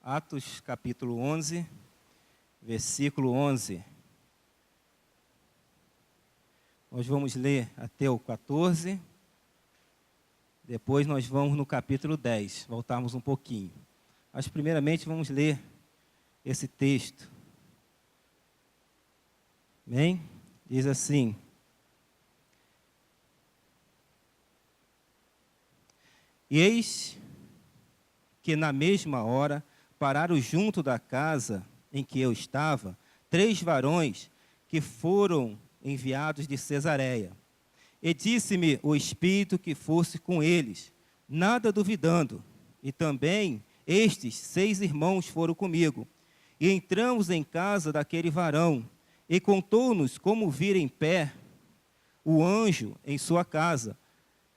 Atos capítulo 11, versículo 11. Nós vamos ler até o 14, depois nós vamos no capítulo 10, voltarmos um pouquinho. Mas primeiramente vamos ler esse texto. Amém? Diz assim: E eis que na mesma hora pararam junto da casa em que eu estava 3 varões que foram enviados de Cesareia. E disse-me o Espírito que fosse com eles, nada duvidando. E também estes 6 irmãos foram comigo. E entramos em casa daquele varão, e contou-nos como vira em pé o anjo em sua casa.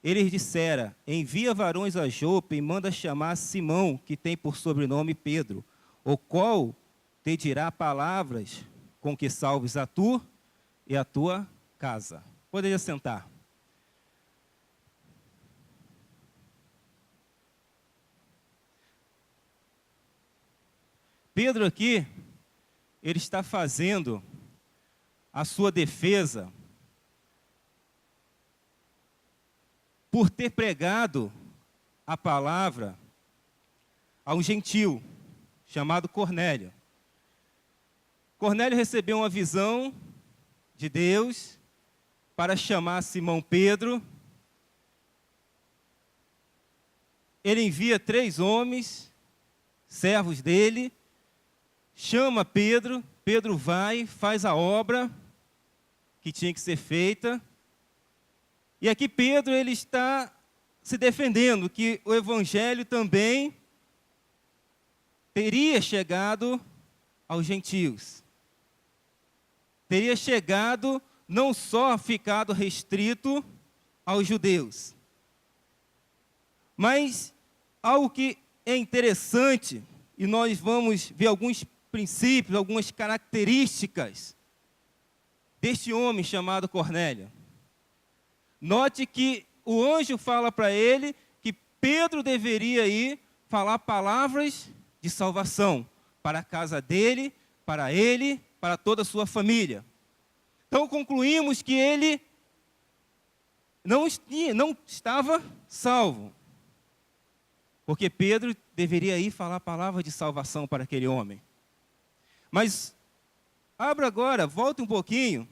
Eles dissera: envia varões a Jope e manda chamar Simão, que tem por sobrenome Pedro, o qual te dirá palavras com que salves a tu e a tua casa. Poderia sentar. Pedro aqui, ele está fazendo a sua defesa por ter pregado a palavra a um gentil chamado Cornélio. Cornélio recebeu uma visão de Deus para chamar Simão Pedro. Ele envia 3 homens, servos dele, chama Pedro. Pedro vai, faz a obra que tinha que ser feita. E aqui Pedro ele está se defendendo que o evangelho também teria chegado aos gentios. Teria chegado, não só ficado restrito aos judeus. Mas algo que é interessante, e nós vamos ver alguns princípios, algumas características deste homem chamado Cornélio. Note que o anjo fala para ele que Pedro deveria ir falar palavras de salvação para a casa dele, para ele, para toda a sua família. Então concluímos que ele não estava salvo, porque Pedro deveria ir falar palavras de salvação para aquele homem. Mas abra agora, volta um pouquinho,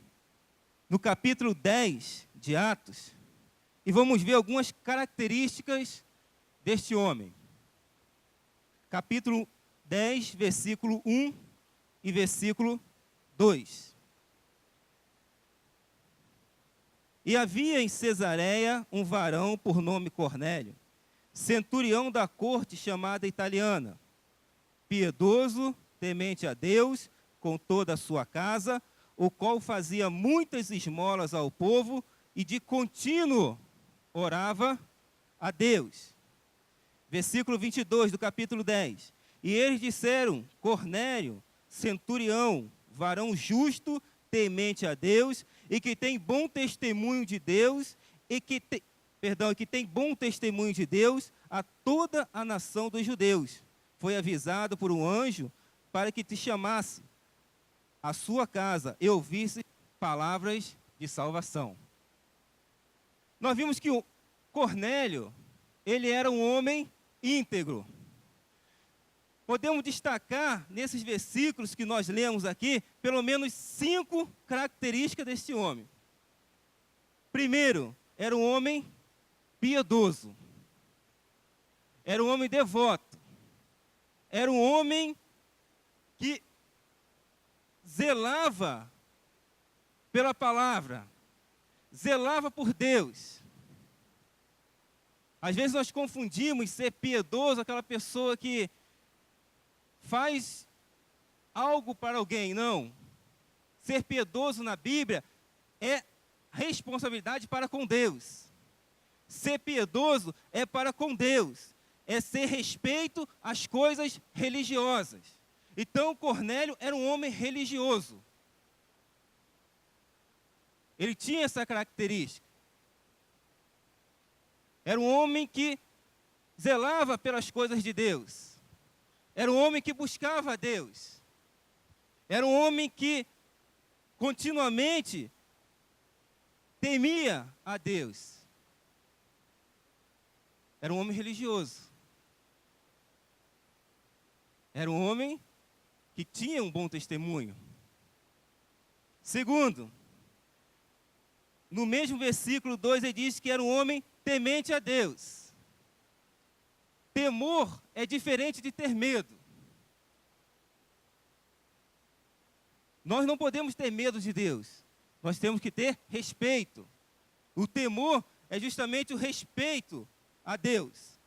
no capítulo 10 de Atos, e vamos ver algumas características deste homem. Capítulo 10, versículo 1 e versículo 2. E havia em Cesareia um varão por nome Cornélio, centurião da corte chamada italiana, piedoso, temente a Deus, com toda a sua casa, o qual fazia muitas esmolas ao povo e de contínuo orava a Deus. Versículo 22 do capítulo 10. E eles disseram: Cornélio, centurião, varão justo, temente a Deus, e que tem bom testemunho de Deus, que tem bom testemunho de Deus a toda a nação dos judeus. Foi avisado por um anjo para que te chamasse a sua casa e ouvisse palavras de salvação. Nós vimos que o Cornélio, ele era um homem íntegro. Podemos destacar, nesses versículos que nós lemos aqui, pelo menos 5 características deste homem. Primeiro, era um homem piedoso. Era um homem devoto. Era um homem que zelava pela palavra, zelava por Deus. Às vezes nós confundimos ser piedoso, aquela pessoa que faz algo para alguém. Não. Ser piedoso na Bíblia é responsabilidade para com Deus. Ser piedoso é para com Deus. É ser respeito às coisas religiosas. Então, Cornélio era um homem religioso. Ele tinha essa característica. Era um homem que zelava pelas coisas de Deus. Era um homem que buscava a Deus. Era um homem que continuamente temia a Deus. Era um homem religioso. Era um homem que tinha um bom testemunho. Segundo, no mesmo versículo 2, ele diz que era um homem temente a Deus. Temor é diferente de ter medo. Nós não podemos ter medo de Deus. Nós temos que ter respeito. O temor é justamente o respeito a Deus.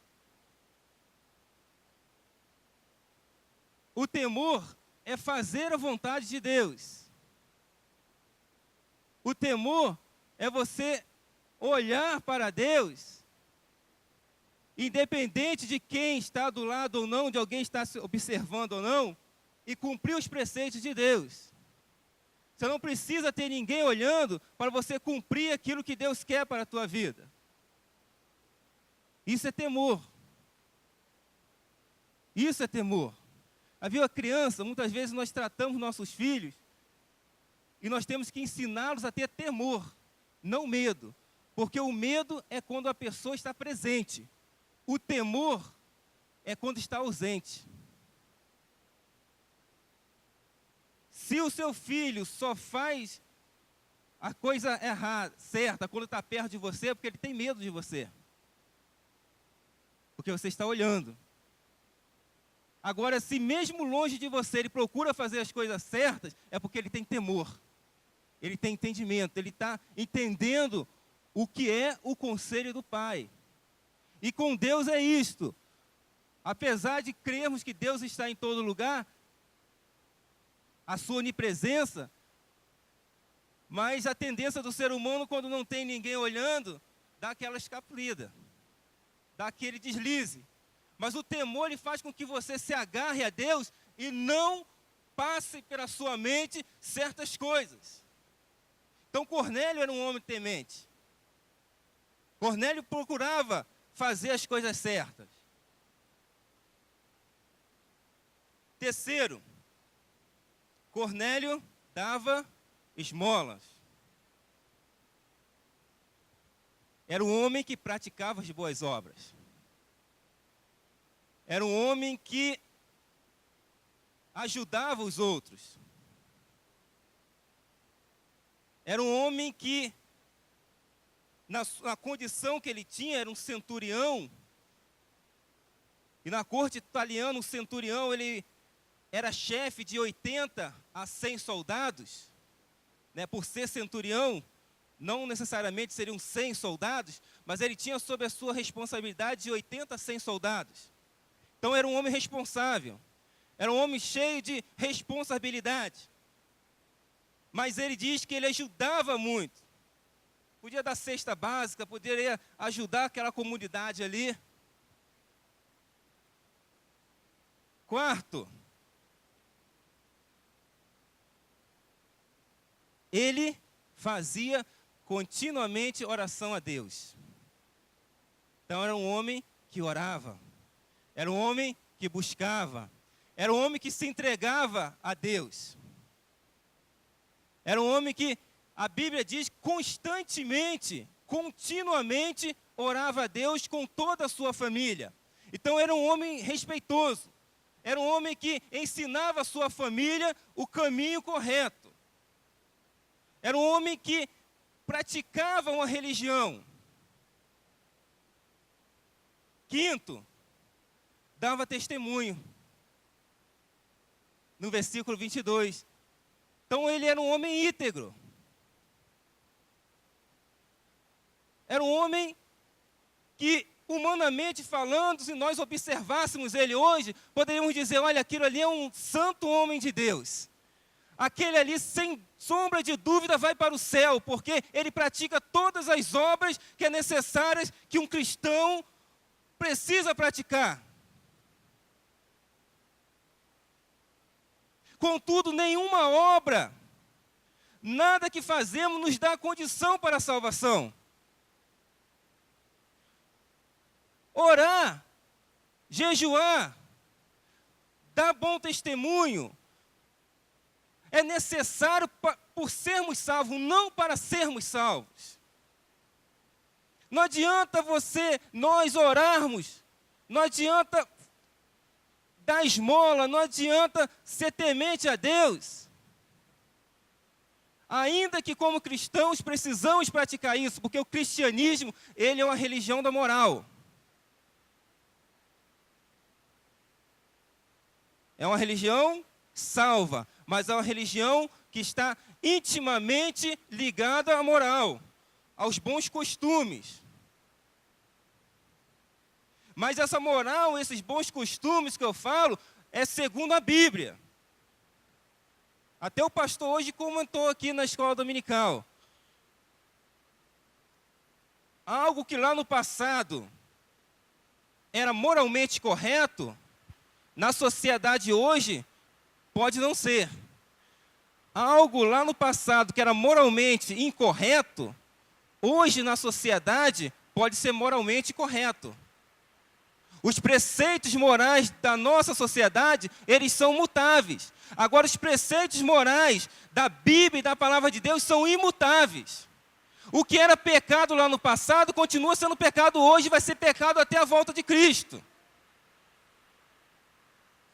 O temor é fazer a vontade de Deus. O temor é você olhar para Deus, independente de quem está do lado ou não, de alguém está observando ou não, e cumprir os preceitos de Deus. Você não precisa ter ninguém olhando para você cumprir aquilo que Deus quer para a tua vida. Isso é temor. Isso é temor. Havia a criança, muitas vezes nós tratamos nossos filhos e nós temos que ensiná-los a ter temor, não medo. Porque o medo é quando a pessoa está presente. O temor é quando está ausente. Se o seu filho só faz a coisa errada, certa, quando está perto de você, é porque ele tem medo de você. Porque você está olhando. Agora, se mesmo longe de você ele procura fazer as coisas certas, é porque ele tem temor. Ele tem entendimento, ele está entendendo o que é o conselho do Pai. E com Deus é isto. Apesar de crermos que Deus está em todo lugar, a sua onipresença, mas a tendência do ser humano, quando não tem ninguém olhando, dá aquela escapulida, dá aquele deslize. Mas o temor ele faz com que você se agarre a Deus e não passe pela sua mente certas coisas. Então Cornélio era um homem temente. Cornélio procurava fazer as coisas certas. Terceiro, Cornélio dava esmolas. Era um homem que praticava as boas obras. Era um homem que ajudava os outros. Era um homem que, na condição que ele tinha, era um centurião. E na corte italiana, o centurião, ele era chefe de 80 a 100 soldados. Né? Por ser centurião, não necessariamente seriam 100 soldados, mas ele tinha sob a sua responsabilidade de 80 a 100 soldados. Então era um homem responsável, era um homem cheio de responsabilidade. Mas ele diz que ele ajudava muito. Podia dar cesta básica, poderia ajudar aquela comunidade ali. Quarto, ele fazia continuamente oração a Deus. Então era um homem que orava. Era um homem que buscava. Era um homem que se entregava a Deus. Era um homem que, a Bíblia diz, constantemente, continuamente orava a Deus com toda a sua família. Então era um homem respeitoso. Era um homem que ensinava a sua família o caminho correto. Era um homem que praticava uma religião. Quinto, dava testemunho. No versículo 22. Então ele era um homem íntegro. Era um homem que, humanamente falando, se nós observássemos ele hoje, poderíamos dizer, olha, aquilo ali é um santo homem de Deus. Aquele ali, sem sombra de dúvida, vai para o céu, porque ele pratica todas as obras que é necessárias que um cristão precisa praticar. Contudo, nenhuma obra, nada que fazemos nos dá condição para a salvação. Orar, jejuar, bom testemunho é necessário por sermos salvos, não para sermos salvos. Não adianta nós orarmos, não adianta dar esmola, não adianta ser temente a Deus. Ainda que como cristãos precisamos praticar isso, porque o cristianismo, ele é uma religião da moral. É uma religião salva, mas é uma religião que está intimamente ligada à moral, aos bons costumes. Mas essa moral, esses bons costumes que eu falo, é segundo a Bíblia. Até o pastor hoje comentou aqui na escola dominical. Algo que lá no passado era moralmente correto, na sociedade hoje pode não ser. Algo lá no passado que era moralmente incorreto, hoje na sociedade pode ser moralmente correto. Os preceitos morais da nossa sociedade, eles são mutáveis. Agora, os preceitos morais da Bíblia e da Palavra de Deus são imutáveis. O que era pecado lá no passado, continua sendo pecado hoje e vai ser pecado até a volta de Cristo.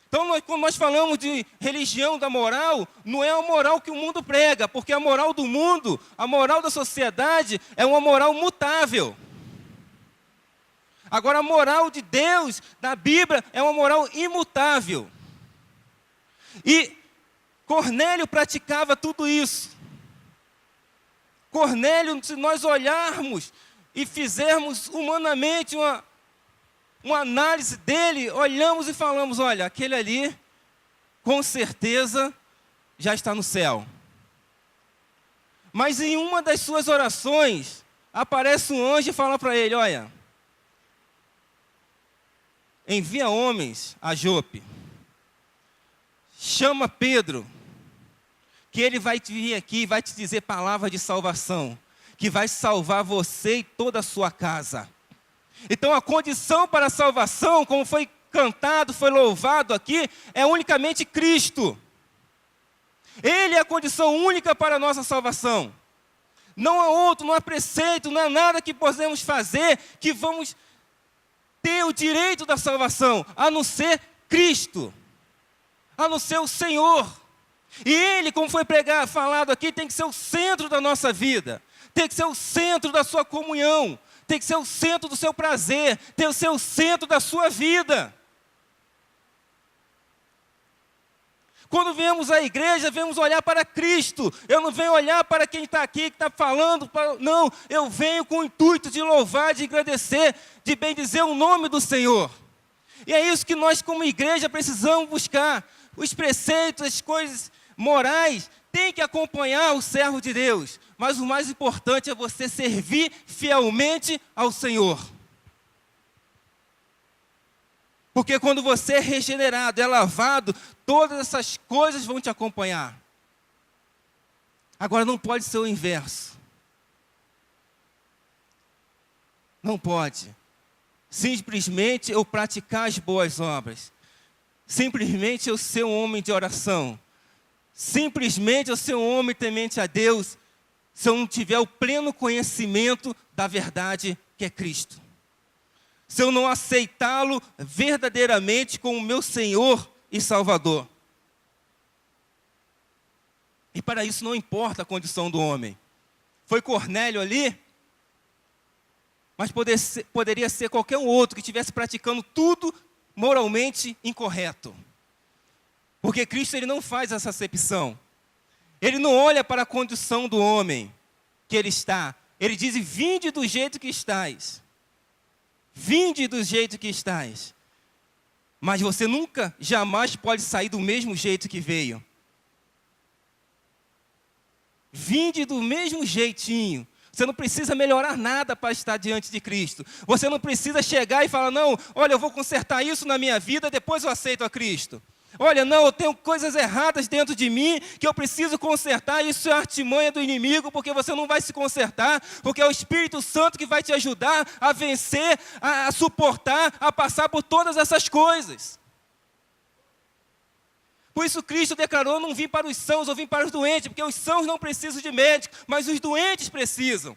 Então, quando nós falamos de religião da moral, não é a moral que o mundo prega, porque a moral do mundo, a moral da sociedade, é uma moral mutável. Agora, a moral de Deus, da Bíblia, é uma moral imutável. E Cornélio praticava tudo isso. Cornélio, se nós olharmos e fizermos humanamente uma análise dele, olhamos e falamos, olha, aquele ali, com certeza, já está no céu. Mas em uma das suas orações, aparece um anjo e fala para ele, olha, envia homens a Jope, chama Pedro, que ele vai vir aqui e vai te dizer palavra de salvação, que vai salvar você e toda a sua casa. Então a condição para a salvação, como foi cantado, foi louvado aqui, é unicamente Cristo. Ele é a condição única para a nossa salvação. Não há outro, não há preceito, não há nada que possamos fazer que vamos ter o direito da salvação, a não ser Cristo, a não ser o Senhor. E Ele, como foi falado aqui, tem que ser o centro da nossa vida, tem que ser o centro da sua comunhão, tem que ser o centro do seu prazer, tem que ser o centro da sua vida. Quando viemos à igreja, viemos olhar para Cristo. Eu não venho olhar para quem está aqui, que está falando. Não, eu venho com o intuito de louvar, de agradecer, de bendizer o nome do Senhor. E é isso que nós, como igreja, precisamos buscar. Os preceitos, as coisas morais, têm que acompanhar o servo de Deus. Mas o mais importante é você servir fielmente ao Senhor. Porque quando você é regenerado, é lavado, todas essas coisas vão te acompanhar. Agora não pode ser o inverso. Não pode. Simplesmente eu praticar as boas obras. Simplesmente eu ser um homem de oração. Simplesmente eu ser um homem temente a Deus, se eu não tiver o pleno conhecimento da verdade que é Cristo. Se eu não aceitá-lo verdadeiramente como meu Senhor e Salvador. E para isso não importa a condição do homem. Foi Cornélio ali, mas poderia ser qualquer um outro que estivesse praticando tudo moralmente incorreto. Porque Cristo ele não faz essa acepção. Ele não olha para a condição do homem que ele está. Ele diz, vinde do jeito que estais. Vinde do jeito que estais. Mas você nunca, jamais pode sair do mesmo jeito que veio. Vinde do mesmo jeitinho. Você não precisa melhorar nada para estar diante de Cristo. Você não precisa chegar e falar, não, olha, eu vou consertar isso na minha vida, depois eu aceito a Cristo. Olha, não, eu tenho coisas erradas dentro de mim que eu preciso consertar. Isso é artimanha do inimigo, porque você não vai se consertar, porque é o Espírito Santo que vai te ajudar a vencer, a suportar, a passar por todas essas coisas. Por isso Cristo declarou: não vim para os sãos, eu vim para os doentes, porque os sãos não precisam de médico, mas os doentes precisam.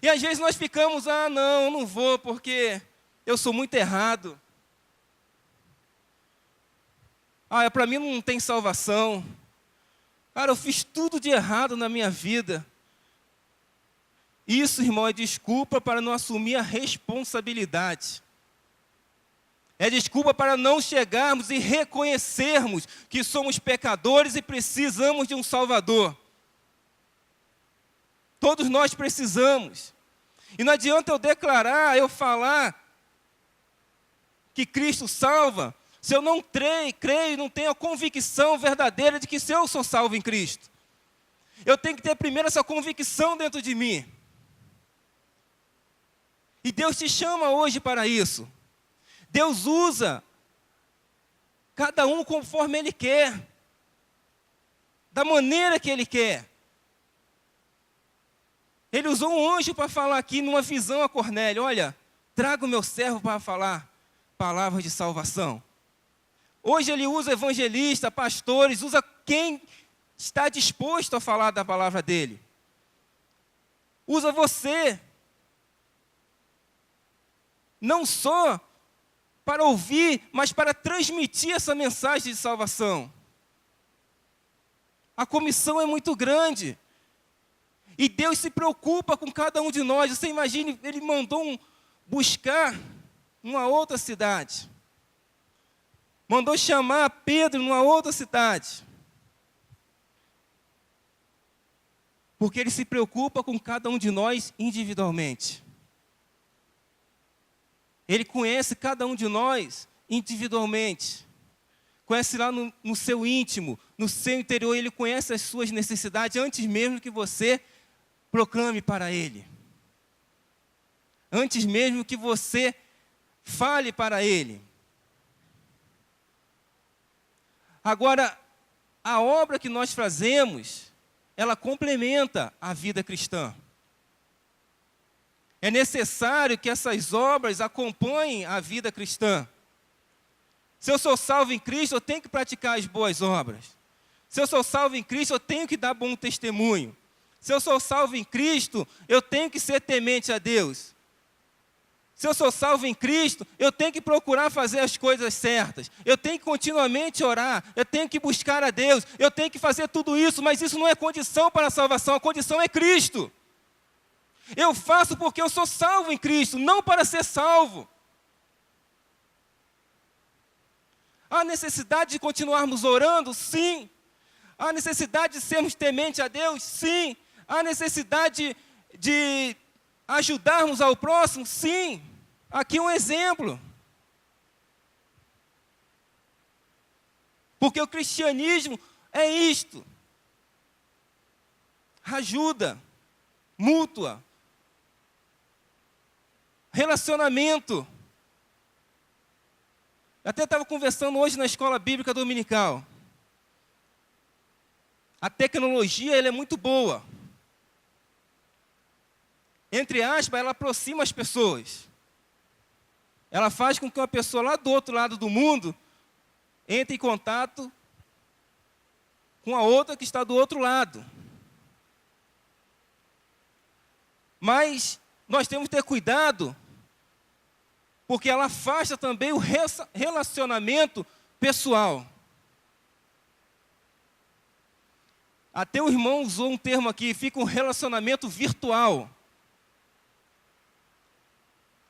E às vezes nós ficamos: não, eu não vou porque eu sou muito errado. Para mim não tem salvação. Cara, eu fiz tudo de errado na minha vida. Isso, irmão, é desculpa para não assumir a responsabilidade. É desculpa para não chegarmos e reconhecermos que somos pecadores e precisamos de um Salvador. Todos nós precisamos. E não adianta eu declarar, eu falar que Cristo salva, se eu não creio, não tenho a convicção verdadeira de que eu sou salvo em Cristo. Eu tenho que ter primeiro essa convicção dentro de mim. E Deus te chama hoje para isso. Deus usa cada um conforme Ele quer, da maneira que Ele quer. Ele usou um anjo para falar aqui numa visão a Cornélio: olha, traga o meu servo para falar palavras de salvação. Hoje Ele usa evangelistas, pastores, usa quem está disposto a falar da palavra dEle. Usa você, não só para ouvir, mas para transmitir essa mensagem de salvação. A comissão é muito grande. E Deus se preocupa com cada um de nós. Você imagine, Ele mandou buscar uma outra cidade. Mandou chamar Pedro numa outra cidade. Porque Ele se preocupa com cada um de nós individualmente. Ele conhece cada um de nós individualmente. Conhece lá no seu íntimo, no seu interior. Ele conhece as suas necessidades antes mesmo que você proclame para Ele. Antes mesmo que você fale para Ele. Agora, a obra que nós fazemos, ela complementa a vida cristã. É necessário que essas obras acompanhem a vida cristã. Se eu sou salvo em Cristo, eu tenho que praticar as boas obras. Se eu sou salvo em Cristo, eu tenho que dar bom testemunho. Se eu sou salvo em Cristo, eu tenho que ser temente a Deus. Se eu sou salvo em Cristo, eu tenho que procurar fazer as coisas certas. Eu tenho que continuamente orar. Eu tenho que buscar a Deus. Eu tenho que fazer tudo isso, mas isso não é condição para a salvação. A condição é Cristo. Eu faço porque eu sou salvo em Cristo, não para ser salvo. Há necessidade de continuarmos orando? Sim. Há necessidade de sermos tementes a Deus? Sim. Há necessidade de ajudarmos ao próximo? Sim. Aqui um exemplo. Porque o cristianismo é isto. Ajuda mútua. Relacionamento. Eu até estava conversando hoje na escola bíblica dominical. A tecnologia ela é muito boa. Entre aspas, ela aproxima as pessoas. Ela faz com que uma pessoa lá do outro lado do mundo entre em contato com a outra que está do outro lado. Mas nós temos que ter cuidado, porque ela afasta também o relacionamento pessoal. Até o irmão usou um termo aqui, fica um relacionamento virtual.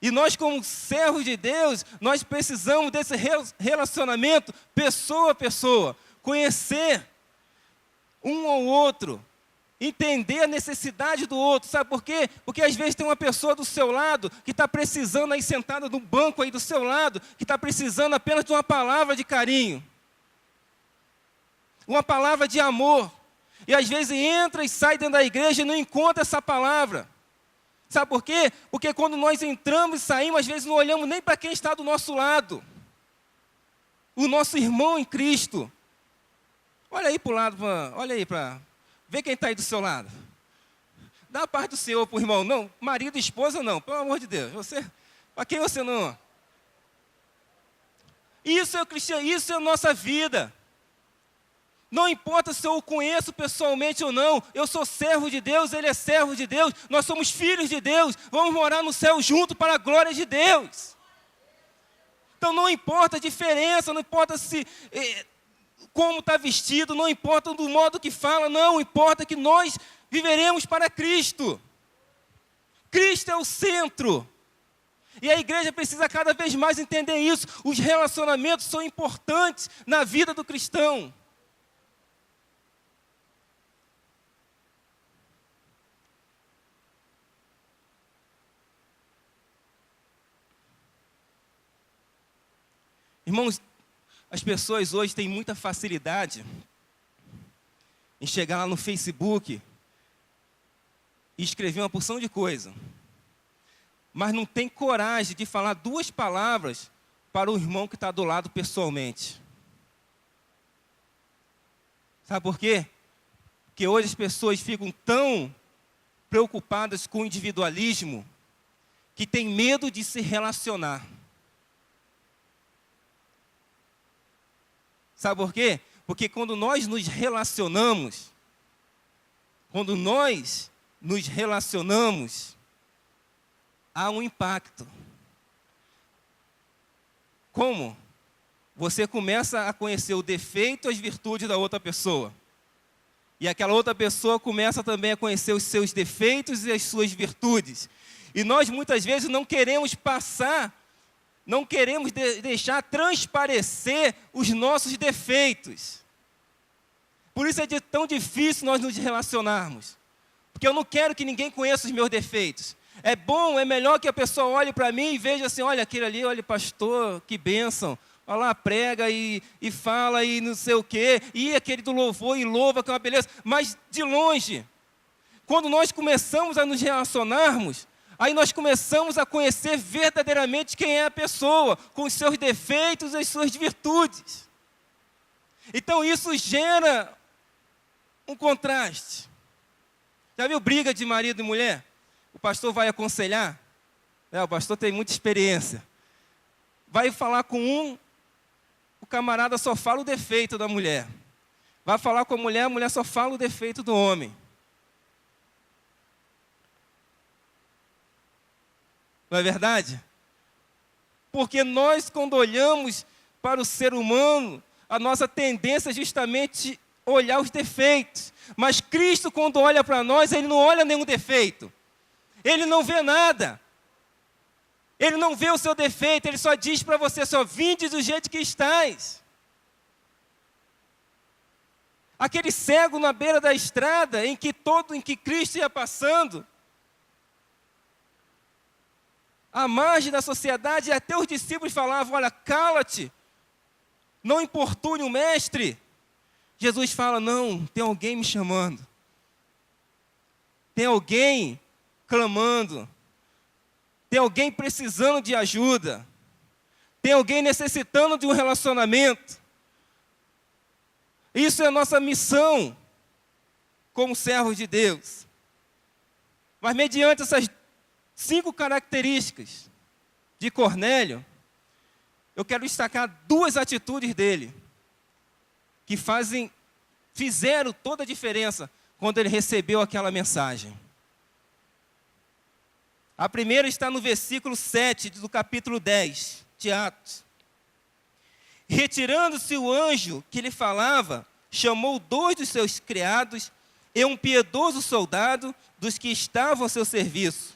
E nós, como servos de Deus, nós precisamos desse relacionamento pessoa a pessoa. Conhecer um ao outro. Entender a necessidade do outro. Sabe por quê? Porque às vezes tem uma pessoa do seu lado que está precisando aí sentada no banco aí do seu lado, que está precisando apenas de uma palavra de carinho. Uma palavra de amor. E às vezes entra e sai dentro da igreja e não encontra essa palavra. Sabe por quê? Porque quando nós entramos e saímos, às vezes não olhamos nem para quem está do nosso lado. O nosso irmão em Cristo. Olha aí para o lado, olha aí para... Vê quem está aí do seu lado. Dá a paz do Senhor para o irmão. Não, marido e esposa não, pelo amor de Deus. Para quem você não... Isso é o cristianismo, isso é a nossa vida. Não importa se eu o conheço pessoalmente ou não, eu sou servo de Deus, ele é servo de Deus, nós somos filhos de Deus, vamos morar no céu junto para a glória de Deus. Então não importa a diferença, não importa se como está vestido, não importa do modo que fala, não importa que nós viveremos para Cristo. Cristo é o centro. E a igreja precisa cada vez mais entender isso. Os relacionamentos são importantes na vida do cristão. Irmãos, as pessoas hoje têm muita facilidade em chegar lá no Facebook e escrever uma porção de coisa, mas não tem coragem de falar 2 palavras para o irmão que está do lado pessoalmente. Sabe por quê? Porque hoje as pessoas ficam tão preocupadas com o individualismo que têm medo de se relacionar. Sabe por quê? Porque quando nós nos relacionamos, há um impacto. Como? Você começa a conhecer o defeito e as virtudes da outra pessoa. E aquela outra pessoa começa também a conhecer os seus defeitos e as suas virtudes. E nós muitas vezes não queremos deixar transparecer os nossos defeitos. Por isso é tão difícil nós nos relacionarmos. Porque eu não quero que ninguém conheça os meus defeitos. É bom, é melhor que a pessoa olhe para mim e veja assim, olha aquele ali, olha pastor, que bênção. Olha lá, prega e fala e não sei o quê. E aquele do louvor e louva, que é uma beleza. Mas de longe, quando nós começamos a nos relacionarmos, aí nós começamos a conhecer verdadeiramente quem é a pessoa, com os seus defeitos e as suas virtudes. Então isso gera um contraste. Já viu briga de marido e mulher? O pastor vai aconselhar, o pastor tem muita experiência. Vai falar com o camarada só fala o defeito da mulher. Vai falar com a mulher só fala o defeito do homem. Não é verdade? Porque nós, quando olhamos para o ser humano, a nossa tendência é justamente olhar os defeitos. Mas Cristo, quando olha para nós, Ele não olha nenhum defeito. Ele não vê nada. Ele não vê o seu defeito, Ele só diz para você, só vinde do jeito que estás. Aquele cego na beira da estrada, em que Cristo ia passando, à margem da sociedade, e até os discípulos falavam, olha, cala-te, não importune o mestre. Jesus fala, não, tem alguém me chamando. Tem alguém clamando. Tem alguém precisando de ajuda. Tem alguém necessitando de um relacionamento. Isso é a nossa missão como servos de Deus. Mas mediante essas 5 características de Cornélio, eu quero destacar 2 atitudes dele, que fizeram toda a diferença quando ele recebeu aquela mensagem. A primeira está no versículo 7 do capítulo 10 de Atos. Retirando-se o anjo que lhe falava, chamou 2 dos seus criados e um piedoso soldado dos que estavam a seu serviço.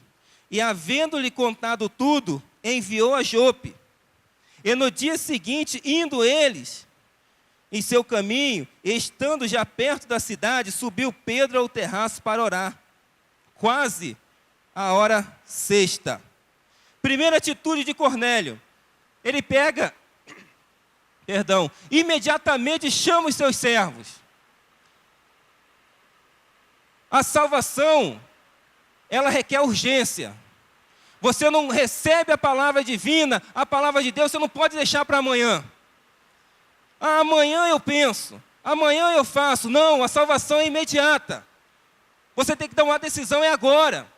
E, havendo-lhe contado tudo, enviou a Jope. E no dia seguinte, indo eles em seu caminho, e estando já perto da cidade, subiu Pedro ao terraço para orar. Quase a hora 6ª. Primeira atitude de Cornélio. Ele imediatamente chama os seus servos. A salvação, ela requer urgência. Você não recebe a palavra divina, a palavra de Deus, você não pode deixar para amanhã. Amanhã eu penso, amanhã eu faço. Não, a salvação é imediata. Você tem que dar uma decisão, é agora.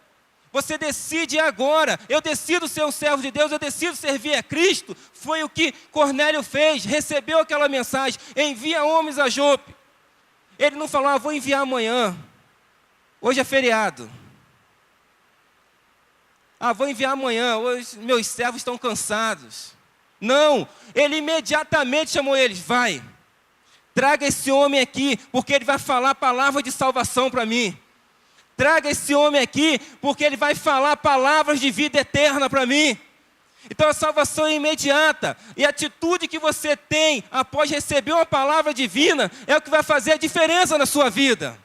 Você decide agora. Eu decido ser um servo de Deus, eu decido servir a Cristo. Foi o que Cornélio fez, recebeu aquela mensagem, envia homens a Jope. Ele não falou, vou enviar amanhã, hoje é feriado. Vou enviar amanhã, hoje meus servos estão cansados. Não, ele imediatamente chamou eles, vai, traga esse homem aqui, porque ele vai falar palavra de salvação para mim. Traga esse homem aqui, porque ele vai falar palavras de vida eterna para mim. Então a salvação é imediata, e a atitude que você tem após receber uma palavra divina, é o que vai fazer a diferença na sua vida.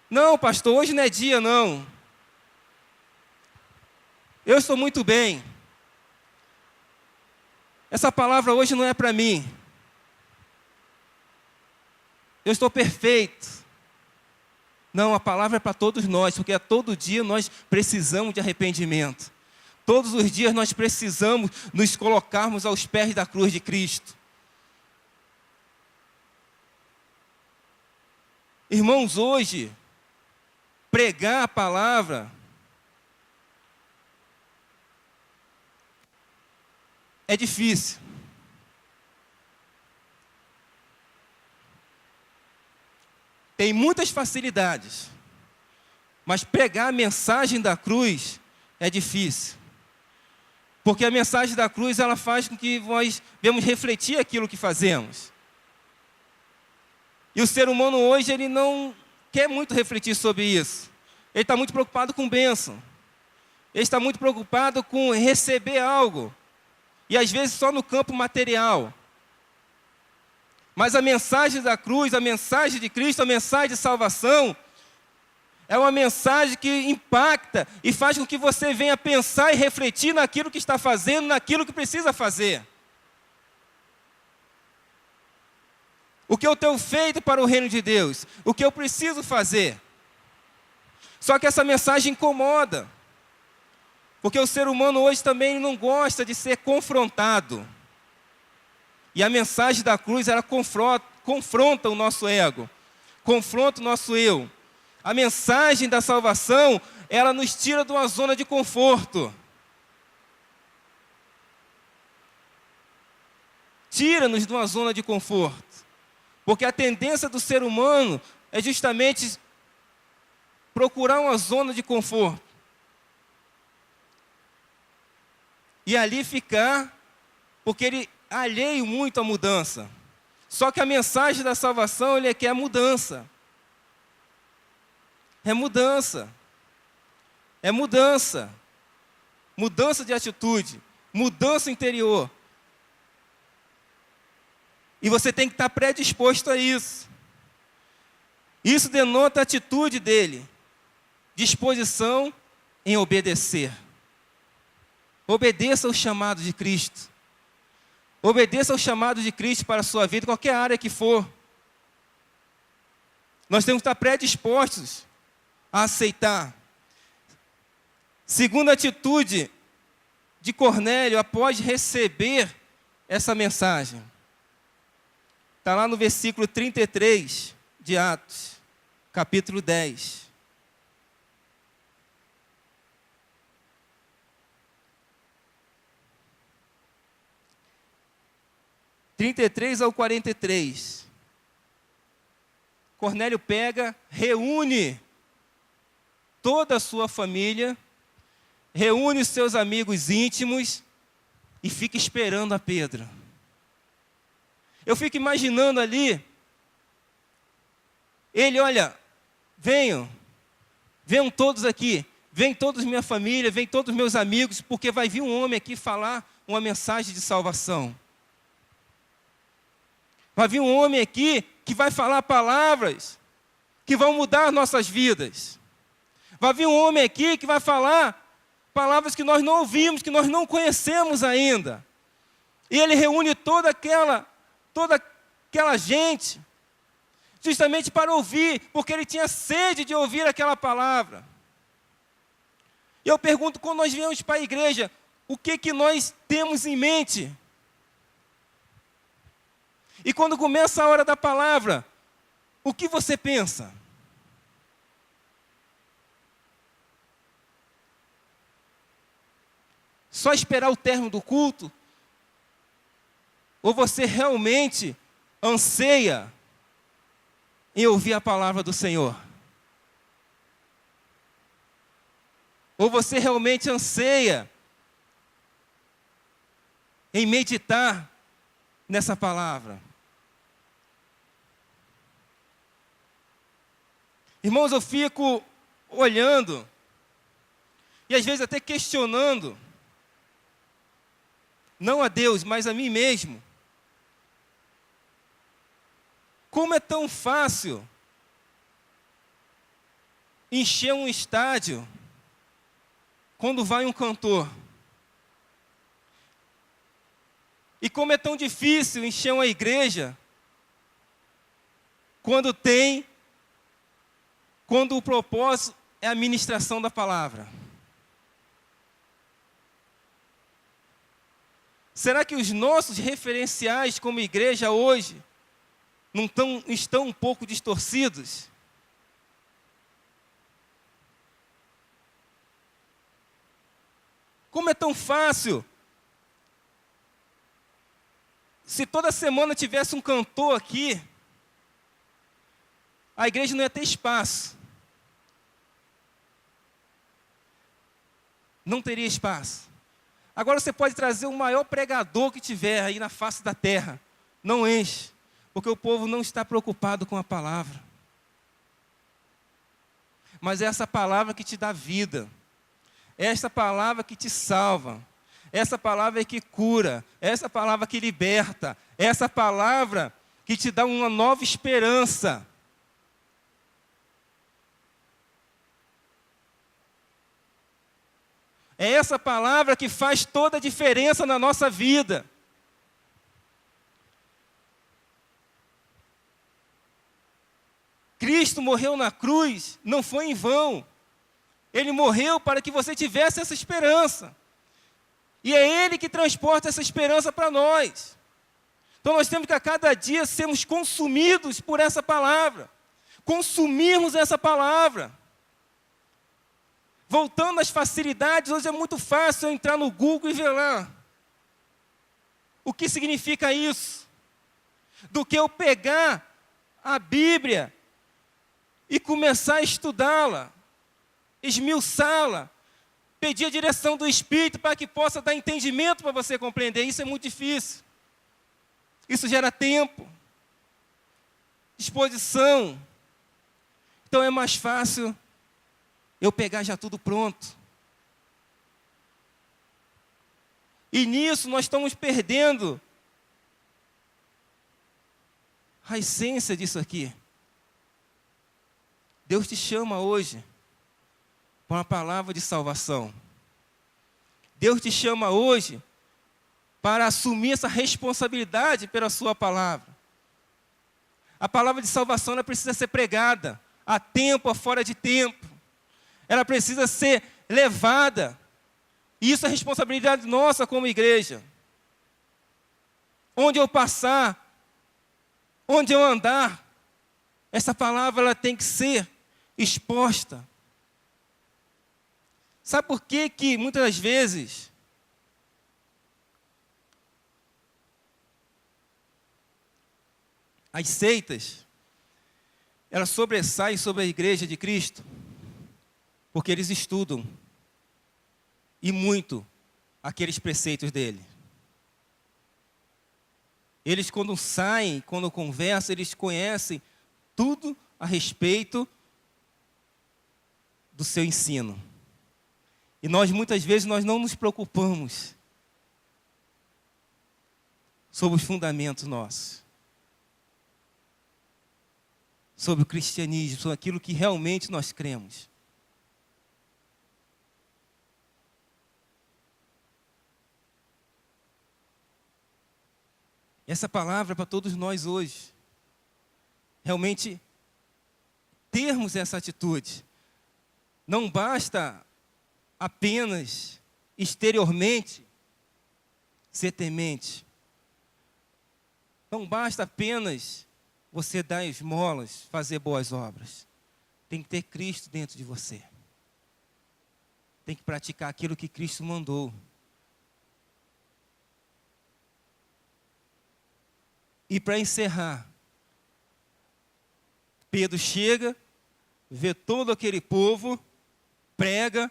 Não, pastor, hoje não é dia não. Eu estou muito bem. Essa palavra hoje não é para mim. Eu estou perfeito. Não, a palavra é para todos nós, porque a todo dia nós precisamos de arrependimento. Todos os dias nós precisamos nos colocarmos aos pés da cruz de Cristo. Irmãos, hoje, pregar a palavra é difícil. Tem muitas facilidades, mas pregar a mensagem da cruz é difícil. Porque a mensagem da cruz, ela faz com que nós venhamos refletir aquilo que fazemos. E o ser humano hoje, ele não quer muito refletir sobre isso. Ele está muito preocupado com bênção. Ele está muito preocupado com receber algo. E às vezes só no campo material. Mas a mensagem da cruz, a mensagem de Cristo, a mensagem de salvação, é uma mensagem que impacta e faz com que você venha pensar e refletir naquilo que está fazendo, naquilo que precisa fazer. O que eu tenho feito para o reino de Deus? O que eu preciso fazer? Só que essa mensagem incomoda. Porque o ser humano hoje também não gosta de ser confrontado. E a mensagem da cruz, ela confronta o nosso ego, confronta o nosso eu. A mensagem da salvação, ela nos tira de uma zona de conforto. Tira-nos de uma zona de conforto. Porque a tendência do ser humano é justamente procurar uma zona de conforto. E ali ficar, porque ele alheio muito à mudança. Só que a mensagem da salvação, ele quer mudança. É mudança. É mudança. Mudança de atitude. Mudança interior. E você tem que estar predisposto a isso. Isso denota a atitude dele. Disposição em obedecer. Obedeça ao chamado de Cristo. Obedeça ao chamado de Cristo para a sua vida, qualquer área que for. Nós temos que estar predispostos a aceitar. Segunda atitude de Cornélio após receber essa mensagem. Está lá no versículo 33 de Atos, capítulo 10. ao 43. Cornélio pega, reúne toda a sua família, reúne os seus amigos íntimos e fica esperando a Pedro. Eu fico imaginando ali, ele, olha, venham todos aqui, vem toda minha família, vem todos meus amigos, porque vai vir um homem aqui falar uma mensagem de salvação. Vai vir um homem aqui que vai falar palavras que vão mudar nossas vidas. Vai vir um homem aqui que vai falar palavras que nós não ouvimos, que nós não conhecemos ainda. E ele reúne toda aquela gente, justamente para ouvir, porque ele tinha sede de ouvir aquela palavra. E eu pergunto, quando nós viemos para a igreja, o que nós temos em mente? E quando começa a hora da palavra, o que você pensa? Só esperar o término do culto? Ou você realmente anseia em ouvir a palavra do Senhor? Ou você realmente anseia em meditar nessa palavra? Irmãos, eu fico olhando e às vezes até questionando, não a Deus, mas a mim mesmo. Como é tão fácil encher um estádio quando vai um cantor? E como é tão difícil encher uma igreja quando o propósito é a ministração da palavra? Será que os nossos referenciais como igreja hoje não estão um pouco distorcidos? Como é tão fácil? Se toda semana tivesse um cantor aqui, a igreja não ia ter espaço. Não teria espaço. Agora você pode trazer o maior pregador que tiver aí na face da terra. Não enche, porque o povo não está preocupado com a palavra. Mas é essa palavra que te dá vida. É essa palavra que te salva. Essa palavra que cura. Essa palavra que liberta. Essa palavra que te dá uma nova esperança. É essa palavra que faz toda a diferença na nossa vida. Cristo morreu na cruz, não foi em vão. Ele morreu para que você tivesse essa esperança. E é Ele que transporta essa esperança para nós. Então nós temos que a cada dia sermos consumidos por essa palavra. Consumirmos essa palavra. Voltando às facilidades, hoje é muito fácil eu entrar no Google e ver lá. O que significa isso? Do que eu pegar a Bíblia e começar a estudá-la, esmiuçá-la, pedir a direção do Espírito para que possa dar entendimento para você compreender. Isso é muito difícil. Isso gera tempo, disposição. Então é mais fácil eu pegar já tudo pronto. E nisso nós estamos perdendo a essência disso aqui. Deus te chama hoje para uma palavra de salvação. Deus te chama hoje para assumir essa responsabilidade pela sua palavra. A palavra de salvação ela precisa ser pregada a tempo, a fora de tempo. Ela precisa ser levada. E isso é responsabilidade nossa como igreja. Onde eu passar, onde eu andar, essa palavra ela tem que ser exposta. Sabe por que muitas das vezes as seitas elas sobressaem sobre a igreja de Cristo? Porque eles estudam, e muito, aqueles preceitos dele. Eles quando saem, quando conversam, eles conhecem tudo a respeito do seu ensino. E nós, muitas vezes, nós não nos preocupamos sobre os fundamentos nossos. Sobre o cristianismo, sobre aquilo que realmente nós cremos. Essa palavra é para todos nós hoje. Realmente, termos essa atitude. Não basta apenas, exteriormente, ser temente. Não basta apenas você dar esmolas, fazer boas obras. Tem que ter Cristo dentro de você. Tem que praticar aquilo que Cristo mandou. E para encerrar, Pedro chega, vê todo aquele povo, prega,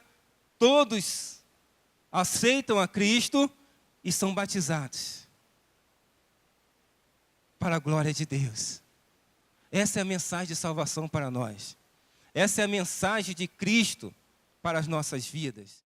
todos aceitam a Cristo e são batizados. Para a glória de Deus. Essa é a mensagem de salvação para nós. Essa é a mensagem de Cristo para as nossas vidas.